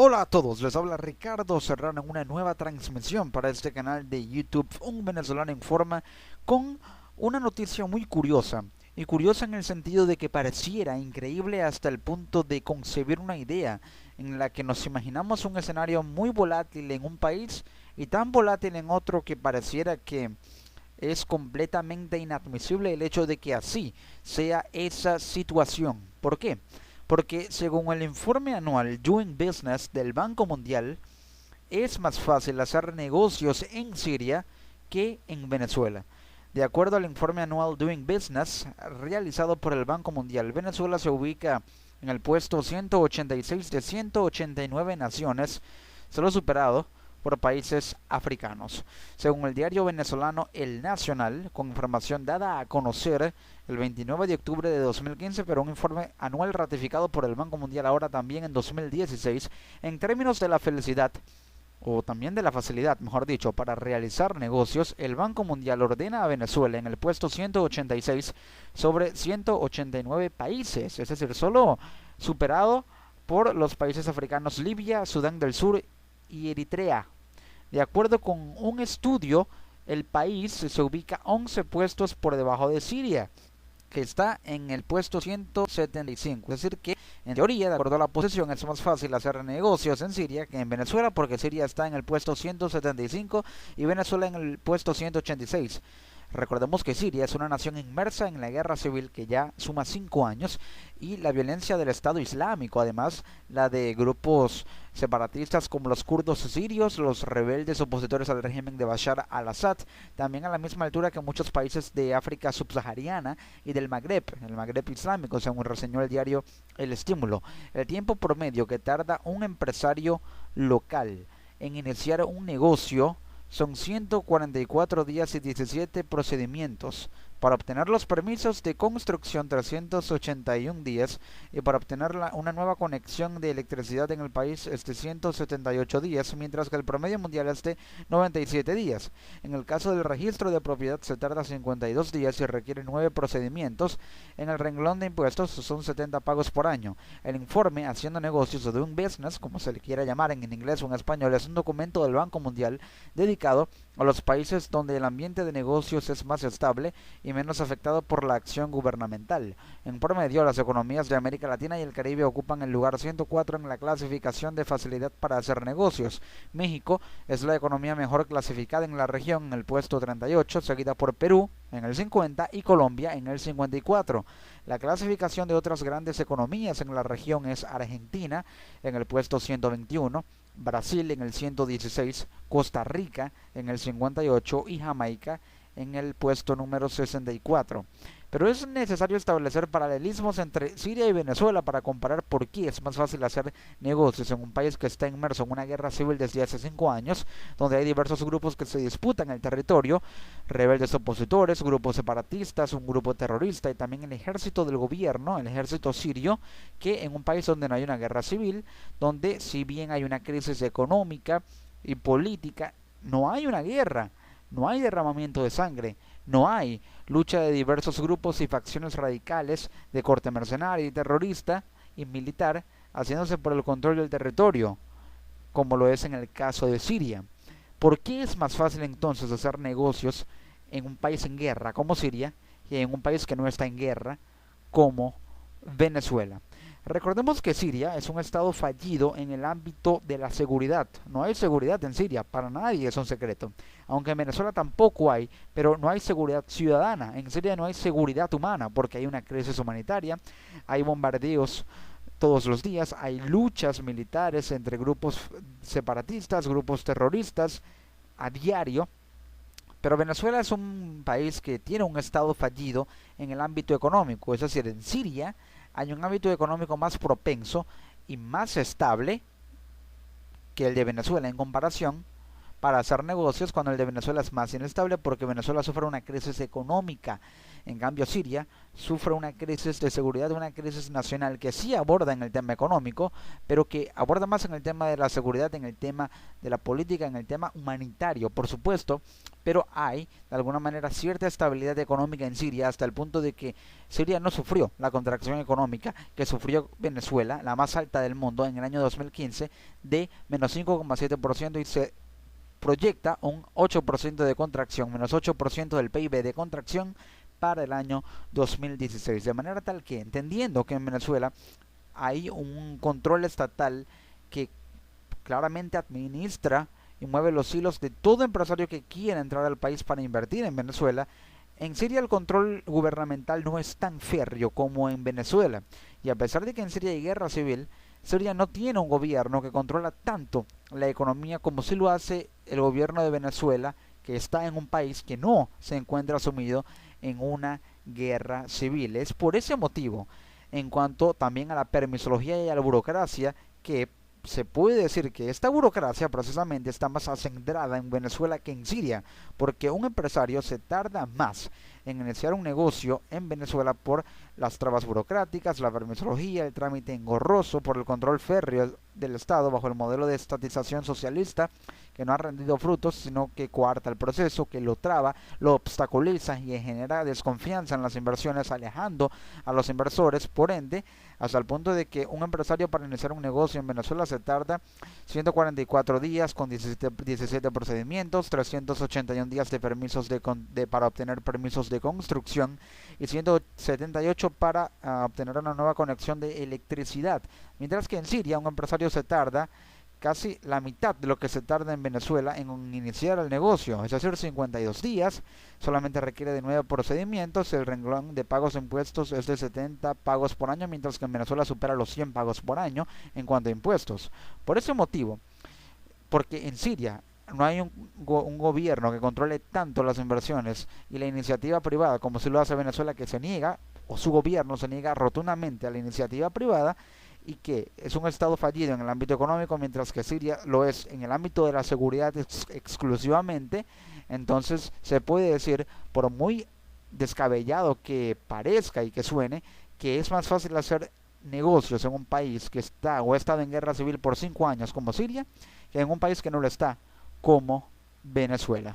Hola a todos, les habla Ricardo Serrano en una nueva transmisión para este canal de YouTube Un Venezolano Informa con una noticia muy curiosa. Y curiosa en el sentido de que pareciera increíble hasta el punto de concebir una idea en la que nos imaginamos un escenario muy volátil en un país y tan volátil en otro que pareciera que es completamente inadmisible el hecho de que así sea esa situación. ¿Por qué? Porque según el informe anual Doing Business del Banco Mundial, es más fácil hacer negocios en Siria que en Venezuela. De acuerdo al informe anual Doing Business realizado por el Banco Mundial, Venezuela se ubica en el puesto 186 de 189 naciones, solo superado por países africanos. Según el diario venezolano El Nacional, con información dada a conocer el 29 de octubre de 2015, pero un informe anual ratificado por el Banco Mundial ahora también en 2016, en términos de la felicidad, o también de la facilidad, mejor dicho, para realizar negocios, el Banco Mundial ordena a Venezuela en el puesto 186 sobre 189 países, es decir, solo superado por los países africanos Libia, Sudán del Sur y Eritrea. De acuerdo con un estudio, el país se ubica 11 puestos por debajo de Siria, que está en el puesto 175. Es decir que, en teoría, de acuerdo a la posición, es más fácil hacer negocios en Siria que en Venezuela, porque Siria está en el puesto 175 y Venezuela en el puesto 186. Recordemos que Siria es una nación inmersa en la guerra civil que ya suma 5 años y la violencia del Estado Islámico, además la de grupos separatistas como los kurdos sirios, los rebeldes opositores al régimen de Bashar al-Assad, también a la misma altura que muchos países de África subsahariana y del Magreb, el Magreb islámico, según reseñó el diario El Estímulo. El tiempo promedio que tarda un empresario local en iniciar un negocio son 144 días y 17 procedimientos. Para obtener los permisos de construcción 381 días y para obtener una nueva conexión de electricidad en el país es de 178 días, mientras que el promedio mundial es de 97 días. En el caso del registro de propiedad se tarda 52 días y requiere 9 procedimientos. En el renglón de impuestos son 70 pagos por año. El informe Haciendo Negocios o Doing Business, como se le quiera llamar en inglés o en español, es un documento del Banco Mundial dedicado a los países donde el ambiente de negocios es más estable y menos afectado por la acción gubernamental. En promedio, las economías de América Latina y el Caribe ocupan el lugar 104 en la clasificación de facilidad para hacer negocios. México es la economía mejor clasificada en la región en el puesto 38, seguida por Perú en el 50 y Colombia en el 54. La clasificación de otras grandes economías en la región es Argentina en el puesto 121, Brasil en el 116, Costa Rica en el 58 y Jamaica en el puesto número 64. Pero es necesario establecer paralelismos entre Siria y Venezuela para comparar por qué es más fácil hacer negocios en un país que está inmerso en una guerra civil desde hace 5 años, donde hay diversos grupos que se disputan el territorio, rebeldes opositores, grupos separatistas, un grupo terrorista y también el ejército del gobierno, el ejército sirio, que en un país donde no hay una guerra civil, donde si bien hay una crisis económica y política, no hay una guerra, no hay derramamiento de sangre, no hay lucha de diversos grupos y facciones radicales de corte mercenario y terrorista y militar haciéndose por el control del territorio, como lo es en el caso de Siria. ¿Por qué es más fácil entonces hacer negocios en un país en guerra como Siria y en un país que no está en guerra como Venezuela? Recordemos que Siria es un estado fallido en el ámbito de la seguridad. No hay seguridad en Siria, para nadie es un secreto. Aunque en Venezuela tampoco hay, pero no hay seguridad ciudadana. En Siria no hay seguridad humana porque hay una crisis humanitaria, hay bombardeos todos los días, hay luchas militares entre grupos separatistas, grupos terroristas a diario. Pero Venezuela es un país que tiene un estado fallido en el ámbito económico, es decir, en Siria hay un ámbito económico más propenso y más estable que el de Venezuela en comparación, para hacer negocios, cuando el de Venezuela es más inestable porque Venezuela sufre una crisis económica. En cambio, Siria sufre una crisis de seguridad, una crisis nacional que sí aborda en el tema económico, pero que aborda más en el tema de la seguridad, en el tema de la política, en el tema humanitario, por supuesto, pero hay de alguna manera cierta estabilidad económica en Siria hasta el punto de que Siria no sufrió la contracción económica que sufrió Venezuela, la más alta del mundo en el año 2015, de menos 5,7%, y se proyecta un 8% de contracción, menos 8% del PIB de contracción para el año 2016. De manera tal que, entendiendo que en Venezuela hay un control estatal que claramente administra y mueve los hilos de todo empresario que quiera entrar al país para invertir en Venezuela, en Siria el control gubernamental no es tan férreo como en Venezuela. Y a pesar de que en Siria hay guerra civil, Siria no tiene un gobierno que controla tanto la economía como si lo hace el gobierno de Venezuela, que está en un país que no se encuentra sumido en una guerra civil. Es por ese motivo, en cuanto también a la permisología y a la burocracia, que se puede decir que esta burocracia precisamente está más acendrada en Venezuela que en Siria, porque un empresario se tarda más en iniciar un negocio en Venezuela por las trabas burocráticas, la permisología, el trámite engorroso, por el control férreo del Estado bajo el modelo de estatización socialista, que no ha rendido frutos, sino que coarta el proceso, que lo traba, lo obstaculiza y genera desconfianza en las inversiones, alejando a los inversores. Por ende, hasta el punto de que un empresario para iniciar un negocio en Venezuela se tarda 144 días con 17 procedimientos, 381 días de permisos para obtener permisos de construcción y 178 para obtener una nueva conexión de electricidad. Mientras que en Siria un empresario se tarda casi la mitad de lo que se tarda en Venezuela en iniciar el negocio, es decir, 52 días, solamente requiere de 9 procedimientos, el renglón de pagos de impuestos es de 70 pagos por año, mientras que en Venezuela supera los 100 pagos por año en cuanto a impuestos. Por ese motivo, porque en Siria no hay un gobierno que controle tanto las inversiones y la iniciativa privada como si lo hace Venezuela, que se niega, o su gobierno se niega rotundamente a la iniciativa privada, y que es un estado fallido en el ámbito económico, mientras que Siria lo es en el ámbito de la seguridad exclusivamente. Entonces se puede decir, por muy descabellado que parezca y que suene, que es más fácil hacer negocios en un país que está o ha estado en guerra civil por 5 años como Siria, que en un país que no lo está como Venezuela.